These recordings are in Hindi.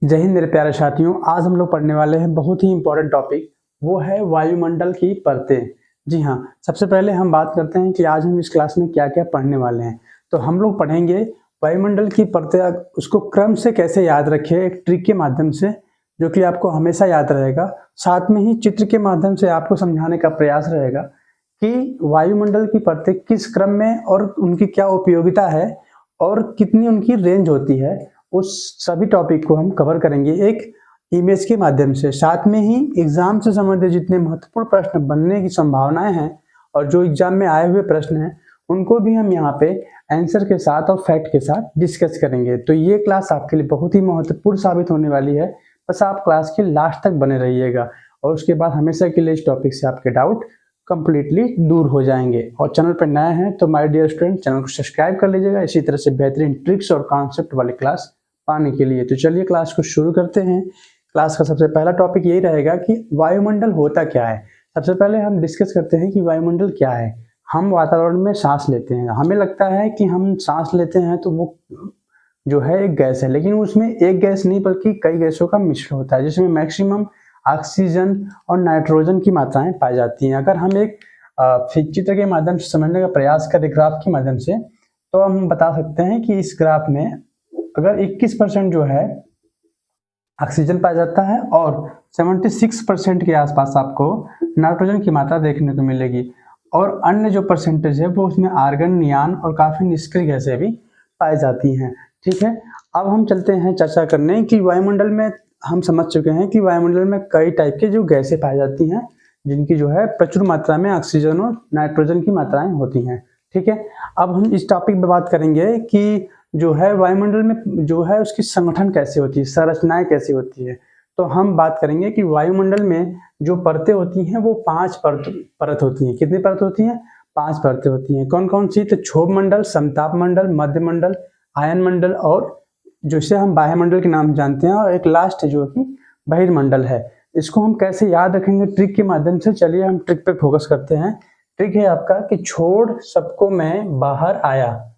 जय हिंद मेरे प्यारे साथियों। आज हम लोग पढ़ने वाले हैं बहुत ही इंपॉर्टेंट टॉपिक, वो है वायुमंडल की परतें। जी हाँ, सबसे पहले हम बात करते हैं कि आज हम इस क्लास में क्या क्या पढ़ने वाले हैं। तो हम लोग पढ़ेंगे वायुमंडल की परतें, उसको क्रम से कैसे याद रखें एक ट्रिक के माध्यम से, जो कि आपको हमेशा याद रहेगा। साथ में ही चित्र के माध्यम से आपको समझाने का प्रयास रहेगा कि वायुमंडल की परतें किस क्रम में और उनकी क्या उपयोगिता है और कितनी उनकी रेंज होती है। उस सभी टॉपिक को हम कवर करेंगे एक इमेज के माध्यम से। साथ में ही एग्जाम से संबंधित जितने महत्वपूर्ण प्रश्न बनने की संभावनाएं हैं और जो एग्जाम में आए हुए प्रश्न हैं उनको भी हम यहाँ पे आंसर के साथ और फैक्ट के साथ डिस्कस करेंगे। तो ये क्लास आपके लिए बहुत ही महत्वपूर्ण साबित होने वाली है। बस आप क्लास के लास्ट तक बने रहिएगा और उसके बाद हमेशा के लिए इस टॉपिक से आपके डाउट कंप्लीटली दूर हो जाएंगे। और चैनल पर नए हैं तो माय डियर स्टूडेंट, चैनल को सब्सक्राइब कर लीजिएगा इसी तरह से बेहतरीन ट्रिक्स और कॉन्सेप्ट वाली क्लास पाने के लिए। तो चलिए क्लास को शुरू करते हैं। क्लास का सबसे पहला टॉपिक यही रहेगा कि वायुमंडल होता क्या है। सबसे पहले हम डिस्कस करते हैं कि वायुमंडल क्या है। हम वातावरण में सांस लेते हैं, हमें लगता है कि हम सांस लेते हैं तो वो जो है एक गैस है, लेकिन उसमें एक गैस नहीं बल्कि कई गैसों का मिश्रण होता है, जिसमें मैक्सिमम ऑक्सीजन और नाइट्रोजन की मात्राएं पाई जाती हैं। अगर हम एक चित्र के माध्यम से समझने का प्रयास करें ग्राफ के माध्यम से, तो हम बता सकते हैं कि इस ग्राफ में अगर 21% जो है ऑक्सीजन पाया जाता है और 76% के आसपास आपको नाइट्रोजन की मात्रा देखने को मिलेगी, और अन्य जो परसेंटेज है वो उसमें आर्गन, नियान और काफी निष्क्रिय गैसें भी पाई जाती हैं। ठीक है, अब हम चलते हैं चर्चा करने की वायुमंडल में। हम समझ चुके हैं कि वायुमंडल में कई टाइप के जो गैसें पाई जाती हैं, जिनकी जो है प्रचुर मात्रा में ऑक्सीजन और नाइट्रोजन की मात्राएं होती हैं। ठीक है, अब हम इस टॉपिक में बात करेंगे कि जो है वायुमंडल में जो है उसकी संगठन कैसे होती है, संरचनाएं कैसी होती है। तो हम बात करेंगे कि वायुमंडल में जो परतें होती हैं वो 5 परत होती हैं। कितनी परत होती हैं? 5 परतें होती हैं। कौन कौन सी? तो क्षोभ मंडल, समताप मंडल, मध्य मंडल, आयन मंडल और जिसे हम वायुमंडल के नाम जानते हैं, और एक लास्ट है जो कि बहिर्मंडल है। इसको हम कैसे याद रखेंगे ट्रिक के माध्यम से। चलिए हम ट्रिक पे फोकस करते हैं। ट्रिक है आपका कि छोड़ सबको मैं बाहर आया।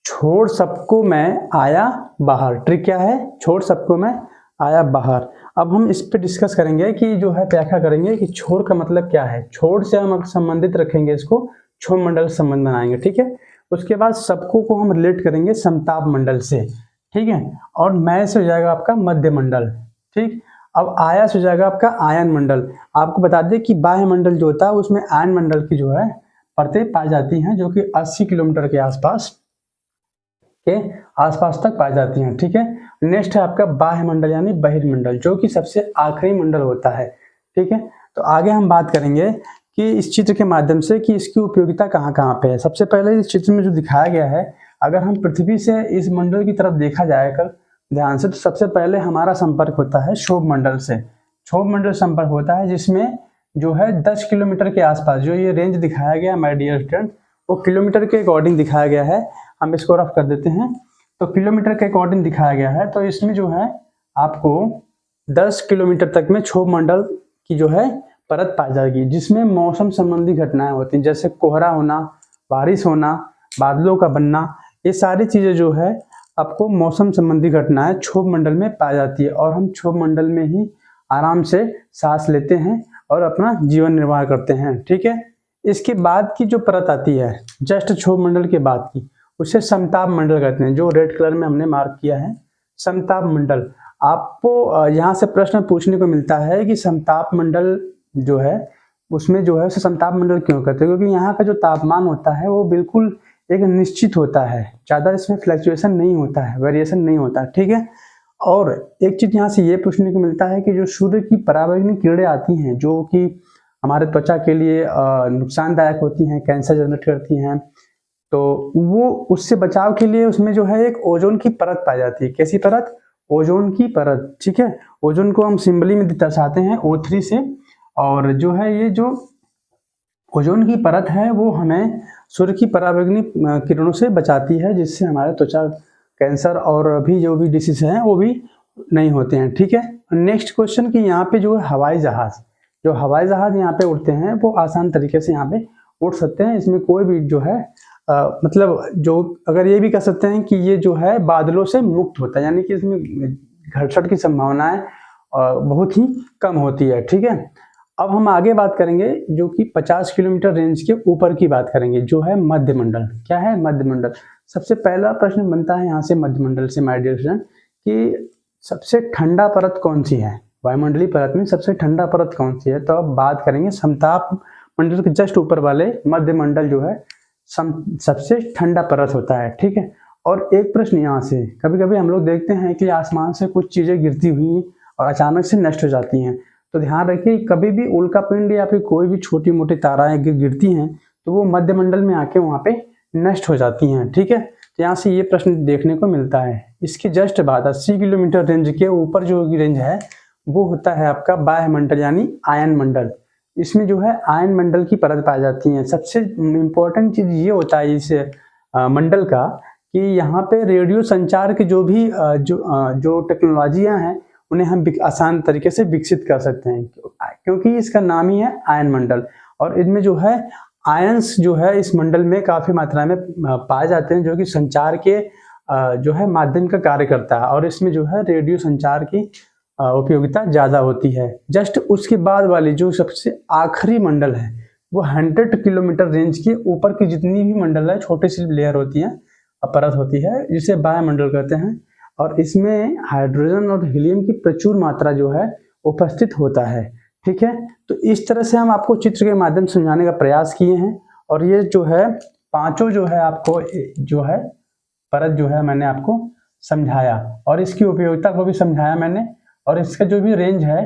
छोड़ सबको मैं आया बाहर। ट्रिक क्या है? छोड़ सबको मैं आया बाहर। अब हम इस पे डिस्कस करेंगे कि जो है व्याख्या करेंगे कि छोड़ का मतलब क्या है। छोड़ से हम संबंधित रखेंगे, इसको क्षोभ मंडल से संबंध बनाएंगे। ठीक है, उसके बाद सबको को हम रिलेट करेंगे समताप मंडल से। ठीक है, और मैं से हो जाएगा आपका मध्य मंडल। ठीक, अब आया से हो जाएगा आपका आयन मंडल। आपको बता दें कि बाह्य मंडल जो होता है उसमें आयन मंडल की जो है परतें पाई जाती हैं, जो कि 80 किलोमीटर के आसपास तक पाई जाती हैं। ठीक है, नेक्स्ट है आपका बाह्य मंडल यानी बहिर्मंडल, जो कि सबसे आखिरी मंडल होता है। ठीक है, तो आगे हम बात करेंगे कि इस चित्र के माध्यम से कि इसकी उपयोगिता कहाँ कहाँ पे है। सबसे पहले इस चित्र में जो दिखाया गया है, अगर हम पृथ्वी से इस मंडल की तरफ देखा जाएगा ध्यान से, तो सबसे पहले हमारा संपर्क होता है क्षोभ मंडल से। क्षोभ मंडल संपर्क होता है जिसमें जो है 10 किलोमीटर के आसपास जो ये रेंज दिखाया गया माय डियर स्टूडेंट, वो किलोमीटर के अकॉर्डिंग दिखाया गया है। हम इसको रफ कर देते हैं, तो किलोमीटर के अकॉर्डिंग दिखाया गया है। तो इसमें जो है आपको 10 किलोमीटर तक में क्षोभ मंडल की जो है परत पाई जाएगी, जिसमें मौसम संबंधी घटनाएं होती हैं, जैसे कोहरा होना, बारिश होना, बादलों का बनना। ये सारी चीजें जो है आपको मौसम संबंधी घटनाएं क्षोभ मंडल में पाई जाती है, और हम क्षोभ मंडल में ही आराम से सांस लेते हैं और अपना जीवन निर्वाह करते हैं। ठीक है, इसके बाद की जो परत आती है जस्ट क्षोभ मंडल के बाद की, उसे समताप मंडल कहते हैं, जो रेड कलर में हमने मार्क किया है समताप मंडल। आपको यहाँ से प्रश्न पूछने को मिलता है कि समताप मंडल जो है उसमें जो है उसे समताप मंडल क्यों कहते हैं? क्योंकि यहाँ का जो तापमान होता है वो बिल्कुल एक निश्चित होता है, ज्यादा इसमें फ्लक्चुएशन नहीं होता है, वेरिएशन नहीं होता। ठीक है, और एक चीज यहाँ से ये पूछने को मिलता है कि जो सूर्य की पराबैंगनी किरणें आती हैं, जो कि हमारे त्वचा के लिए नुकसानदायक होती हैं, कैंसर जनरेट करती हैं, तो वो उससे बचाव के लिए उसमें जो है एक ओजोन की परत पाई जाती है। कैसी परत? ओजोन की परत। ठीक है, ओजोन को हम सिंबली में दर्शाते हैं O3 से, और जो है ये जो ओजोन की परत है वो हमें सूर्य की पराबैंगनी किरणों से बचाती है, जिससे हमारे त्वचा कैंसर और भी जो भी डिसीज हैं वो भी नहीं होते हैं। ठीक है, नेक्स्ट क्वेश्चन कि यहाँ पे जो है हवाई जहाज यहाँ पे उड़ते हैं वो आसान तरीके से यहाँ पे उड़ सकते हैं। इसमें कोई भी जो है मतलब जो अगर ये भी कह सकते हैं कि ये जो है बादलों से मुक्त होता है, यानी कि इसमें घर्षण की संभावनाएं बहुत ही कम होती है। ठीक है, अब हम आगे बात करेंगे जो कि 50 किलोमीटर रेंज के ऊपर की बात करेंगे, जो है मध्यमंडल। क्या है मध्यमंडल? सबसे पहला प्रश्न बनता है यहाँ से मध्यमंडल से माय डियर स्टूडेंट कि सबसे ठंडा परत कौन सी है, वायुमंडलीय परत में सबसे ठंडा परत कौन सी है। तो अब बात करेंगे समताप मंडल के जस्ट ऊपर वाले मध्यमंडल जो है सबसे ठंडा परत होता है। ठीक है, और एक प्रश्न यहाँ से, कभी कभी हम लोग देखते हैं कि आसमान से कुछ चीजें गिरती हुई और अचानक से नष्ट हो जाती हैं, तो ध्यान रखिए कभी भी उल्का पिंड या फिर कोई भी छोटी मोटी ताराएं गिरती हैं तो वो मध्यमंडल में आके वहाँ पे नष्ट हो जाती हैं। ठीक है, तो यहाँ से ये प्रश्न देखने को मिलता है। इसकी जस्ट बाद 80 किलोमीटर रेंज के ऊपर जो रेंज है वो होता है आपका वायुमंडल यानी आयन मंडल। इसमें जो है आयन मंडल की परत पाई जाती है। सबसे इम्पोर्टेंट चीज ये होता है इस मंडल का कि यहाँ पे रेडियो संचार के जो भी जो टेक्नोलॉजियाँ हैं उन्हें हम आसान तरीके से विकसित कर सकते हैं, क्योंकि इसका नाम ही है आयन मंडल। और इनमें जो है आयंस जो है इस मंडल में काफी मात्रा में पाए जाते हैं, जो कि संचार के जो है माध्यम का कार्य करता है, और इसमें जो है रेडियो संचार की उपयोगिता ज्यादा होती है। जस्ट उसके बाद वाली जो सबसे आखिरी मंडल है वो 100 किलोमीटर रेंज के ऊपर की जितनी भी मंडल है, छोटी सी लेयर होती है, परत होती है, जिसे वायुमंडल कहते हैं। और इसमें हाइड्रोजन और हीलियम की प्रचुर मात्रा जो है उपस्थित होता है। ठीक है, तो इस तरह से हम आपको चित्र के माध्यम से समझाने का प्रयास किए हैं। और ये जो है पांचों जो है आपको जो है परत जो है मैंने आपको समझाया, और इसकी उपयोगिता को भी समझाया मैंने, और इसका जो भी रेंज है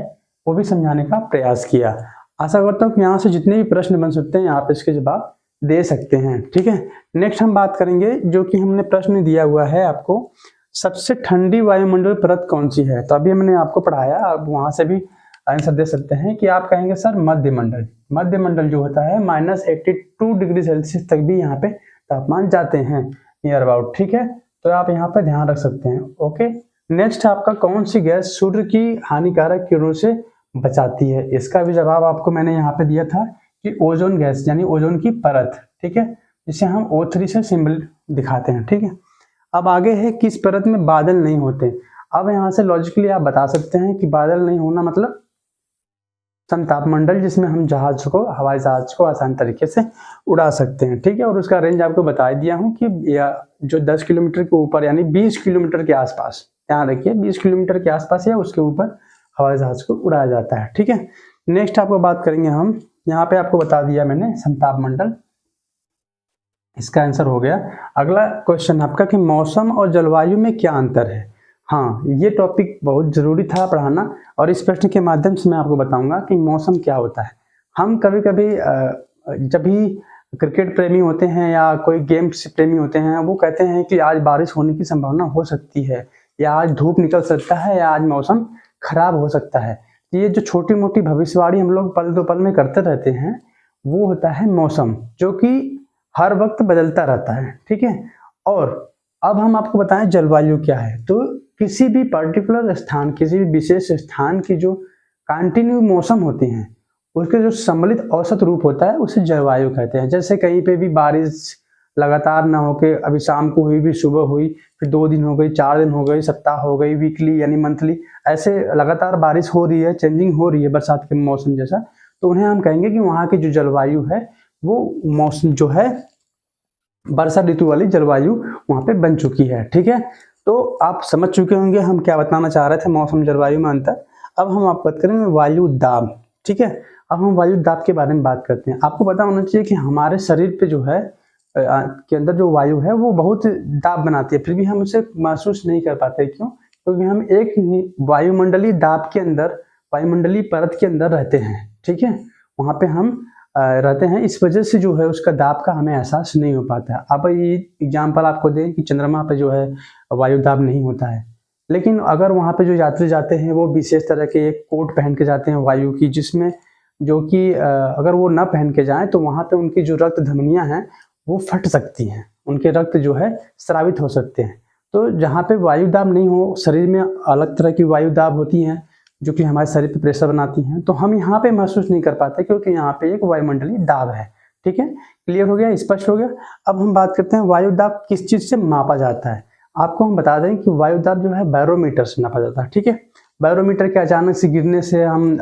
वो भी समझाने का प्रयास किया। आशा करता हूँ कि यहाँ से जितने भी प्रश्न बन सकते हैं आप इसके जवाब दे सकते हैं। ठीक है, नेक्स्ट हम बात करेंगे जो कि हमने प्रश्न दिया हुआ है आपको, सबसे ठंडी वायुमंडल परत कौन सी है। तो अभी हमने आपको पढ़ाया, आप वहां से भी आंसर दे सकते हैं कि आप कहेंगे सर मध्यमंडल। मध्यमंडल जो होता है -82 डिग्री सेल्सियस तक भी यहाँ पे तापमान जाते हैं नियर अबाउट। ठीक है, तो आप यहाँ पे ध्यान रख सकते हैं। ओके, नेक्स्ट आपका कौन सी गैस सूर्य की हानिकारक किरणों से बचाती है। इसका भी जवाब आपको मैंने यहाँ पे दिया था कि ओजोन गैस यानी ओजोन की परत। ठीक है, जिसे हम O3 से सिंबल दिखाते हैं। ठीक है, अब आगे है किस परत में बादल नहीं होते। अब यहाँ से लॉजिकली आप बता सकते हैं कि बादल नहीं होना मतलब समताप मंडल, जिसमें हम जहाज को, हवाई जहाज को आसान तरीके से उड़ा सकते हैं। ठीक है, और उसका रेंज आपको बता दिया हूँ कि जो 10 किलोमीटर के ऊपर यानी 20 किलोमीटर के आसपास, ध्यान रखिए 20 किलोमीटर के आसपास या उसके ऊपर हवाई जहाज को उड़ाया जाता है। ठीक है, नेक्स्ट आपको बात करेंगे हम, यहाँ पे आपको बता दिया मैंने समताप मंडल, इसका आंसर हो गया। अगला क्वेश्चन आपका कि मौसम और जलवायु में क्या अंतर है। हाँ, ये टॉपिक बहुत जरूरी था पढ़ाना, और इस प्रश्न के माध्यम से मैं आपको बताऊंगा कि मौसम क्या होता है। हम कभी कभी जब भी क्रिकेट प्रेमी होते हैं या कोई गेम्स प्रेमी होते हैं, वो कहते हैं कि आज बारिश होने की संभावना हो सकती है, या आज धूप निकल सकता है, या आज मौसम खराब हो सकता है। ये जो छोटी मोटी भविष्यवाणी हम लोग पल दो पल में करते रहते हैं, वो होता है मौसम, जो कि हर वक्त बदलता रहता है। ठीक है, और अब हम आपको बताएं जलवायु क्या है। तो किसी भी पर्टिकुलर स्थान, किसी भी विशेष स्थान की जो कंटिन्यू मौसम होते हैं, उसके जो सम्मिलित औसत रूप होता है उसे जलवायु कहते हैं। जैसे कहीं पे भी बारिश लगातार ना होके अभी शाम को हुई, भी सुबह हुई, फिर 2 दिन हो गई, 4 दिन हो गई, सप्ताह हो गई, वीकली यानी मंथली, ऐसे लगातार बारिश हो रही है, चेंजिंग हो रही है बरसात के मौसम जैसा, तो उन्हें हम कहेंगे कि वहाँ की जो जलवायु है वो मौसम जो है वर्षा ऋतु वाली जलवायु वहाँ पे बन चुकी है। ठीक है, तो आप समझ चुके होंगे हम क्या बताना चाह रहे थे मौसम जलवायु में अंतर। अब हम आप बात करेंगे वायु दाब। ठीक है, अब हम वायु दाब के बारे में बात करते हैं। आपको पता होना चाहिए कि हमारे शरीर पे जो है के अंदर जो वायु है वो बहुत दाब बनाती है, फिर भी हम उसे महसूस नहीं कर पाते। क्यों? क्योंकि हम एक वायुमंडलीय दाब के अंदर, वायुमंडलीय परत के अंदर रहते हैं। ठीक है, वहाँ पे हम रहते हैं, इस वजह से जो है उसका दाब का हमें एहसास नहीं हो पाता है। अब ये एग्जाम्पल आपको दें कि चंद्रमा पे जो है वायु दाब नहीं होता है, लेकिन अगर वहाँ पे जो यात्री जाते हैं वो विशेष तरह के एक कोट पहन के जाते हैं वायु की, जिसमें जो कि अगर वो ना पहन के जाएं तो वहाँ पे उनकी जो रक्त धमनियाँ हैं वो फट सकती हैं, उनके रक्त जो है स्रावित हो सकते हैं। तो जहाँ पे वायु दाब नहीं हो, शरीर में अलग तरह की वायु दाब होती हैं जो कि हमारे शरीर पे प्रेशर बनाती हैं, तो हम यहाँ पे महसूस नहीं कर पाते क्योंकि यहाँ पे एक वायुमंडलीय दाब है। ठीक है, क्लियर हो गया, स्पष्ट हो गया। अब हम बात करते हैं वायु दाब किस चीज़ से मापा जाता है। आपको हम बता दें कि वायु दाब जो है बैरोमीटर से नापा जाता है, ठीक है। बैरोमीटर के अचानक से गिरने से हम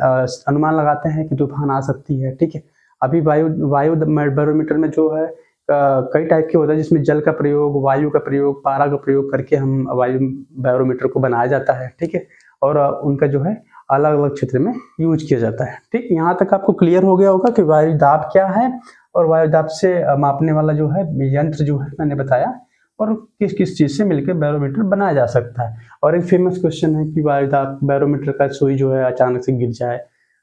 अनुमान लगाते हैं कि तूफान आ सकती है, ठीक है। अभी वायु वायु बैरोमीटर में जो है कई टाइप के होता है, जिसमें जल का प्रयोग, वायु का प्रयोग, पारा का प्रयोग करके हम वायु बैरोमीटर को बनाया जाता है, ठीक है। और उनका जो है अलग अलग क्षेत्र में यूज किया जाता है, ठीक। यहाँ तक आपको क्लियर हो गया होगा कि वायु दाब क्या है और वायु दाब से मापने वाला जो है यंत्र जो है मैंने बताया, और किस किस चीज़ से मिलकर बैरोमीटर बनाया जा सकता है। और एक फेमस क्वेश्चन है कि वायु दाब बैरोमीटर का सुई जो है अचानक से गिर जाए,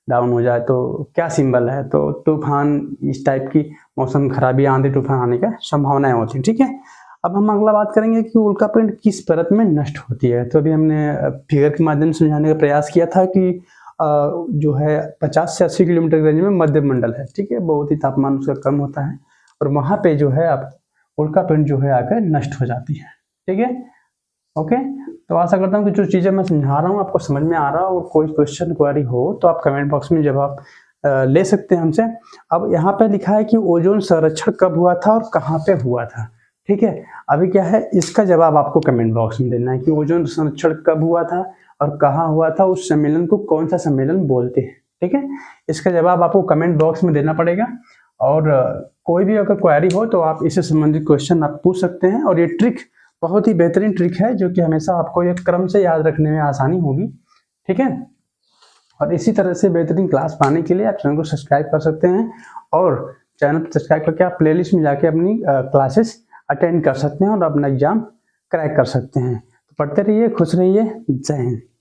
डाउन हो जाए तो क्या सिंबल है, तो तूफान, इस टाइप की मौसम खराबी, आंधी तूफान आने का संभावनाएं होती हैं, ठीक है। अब हम अगला बात करेंगे कि उल्कापिंड किस परत में नष्ट होती है। तो अभी हमने फिगर के माध्यम से समझाने का प्रयास किया था कि जो है 50 से 80 किलोमीटर रेंज में मध्य मंडल है, ठीक है। बहुत ही तापमान उसका कम होता है और वहाँ पे जो है आप उल्कापिंड जो है आकर नष्ट हो जाती है, ठीक है। ओके, तो आशा करता हूँ कि जो चीज़ें मैं समझा रहा हूँ आपको समझ में आ रहा है, और कोई क्वेश्चन क्वेरी हो तो आप कमेंट बॉक्स में जवाब ले सकते हैं हमसे। अब यहाँ पे लिखा है कि ओजोन संरक्षण कब हुआ था और कहाँ पे हुआ था, ठीक है। अभी क्या है, इसका जवाब आपको कमेंट बॉक्स में देना है कि ओजोन संरक्षण कब हुआ था और कहाँ हुआ था, उस सम्मेलन को कौन सा सम्मेलन बोलते हैं, ठीक है। इसका जवाब आपको कमेंट बॉक्स में देना पड़ेगा। और कोई भी अगर क्वेरी हो तो आप इससे संबंधित क्वेश्चन आप पूछ सकते हैं। और ये ट्रिक बहुत ही बेहतरीन ट्रिक है जो कि हमेशा आपको एक क्रम से याद रखने में आसानी होगी, ठीक है। और इसी तरह से बेहतरीन क्लास पाने के लिए आप चैनल को सब्सक्राइब कर सकते हैं, और चैनल को सब्सक्राइब करके आप प्लेलिस्ट में जाके अपनी क्लासेस अटेंड कर सकते हैं और अपना एग्जाम क्रैक कर सकते हैं। तो पढ़ते रहिए, खुश रहिए, जय हिंद।